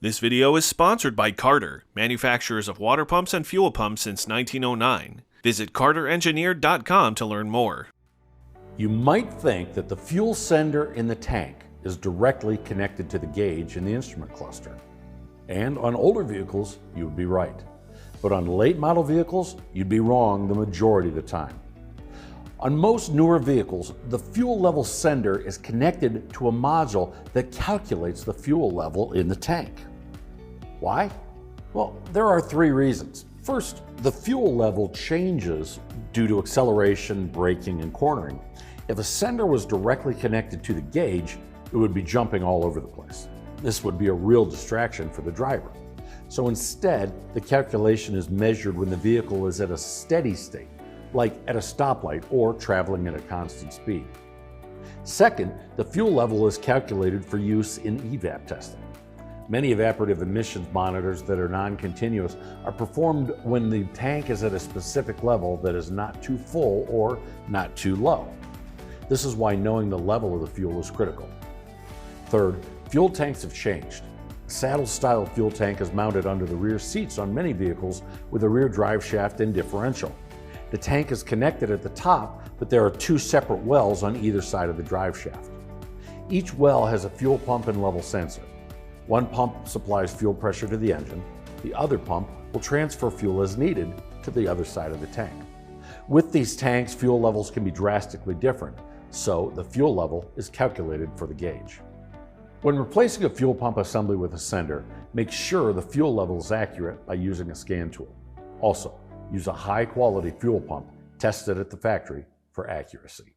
This video is sponsored by Carter, manufacturers of water pumps and fuel pumps since 1909. Visit carterengineered.com to learn more. You might think that the fuel sender in the tank is directly connected to the gauge in the instrument cluster. And on older vehicles, you would be right. But on late model vehicles, you'd be wrong the majority of the time. On most newer vehicles, the fuel level sender is connected to a module that calculates the fuel level in the tank. Why? Well, there are three reasons. First, the fuel level changes due to acceleration, braking, and cornering. If a sender was directly connected to the gauge, it would be jumping all over the place. This would be a real distraction for the driver. So instead, the calculation is measured when the vehicle is at a steady state, like at a stoplight or traveling at a constant speed. Second, the fuel level is calculated for use in EVAP testing. Many evaporative emissions monitors that are non-continuous are performed when the tank is at a specific level that is not too full or not too low. This is why knowing the level of the fuel is critical. Third, fuel tanks have changed. A saddle-style fuel tank is mounted under the rear seats on many vehicles with a rear drive shaft and differential. The tank is connected at the top, but there are two separate wells on either side of the drive shaft. Each well has a fuel pump and level sensor. One pump supplies fuel pressure to the engine. The other pump will transfer fuel as needed to the other side of the tank. With these tanks, fuel levels can be drastically different, so the fuel level is calculated for the gauge. When replacing a fuel pump assembly with a sender, make sure the fuel level is accurate by using a scan tool. Also, use a high-quality fuel pump tested at the factory for accuracy.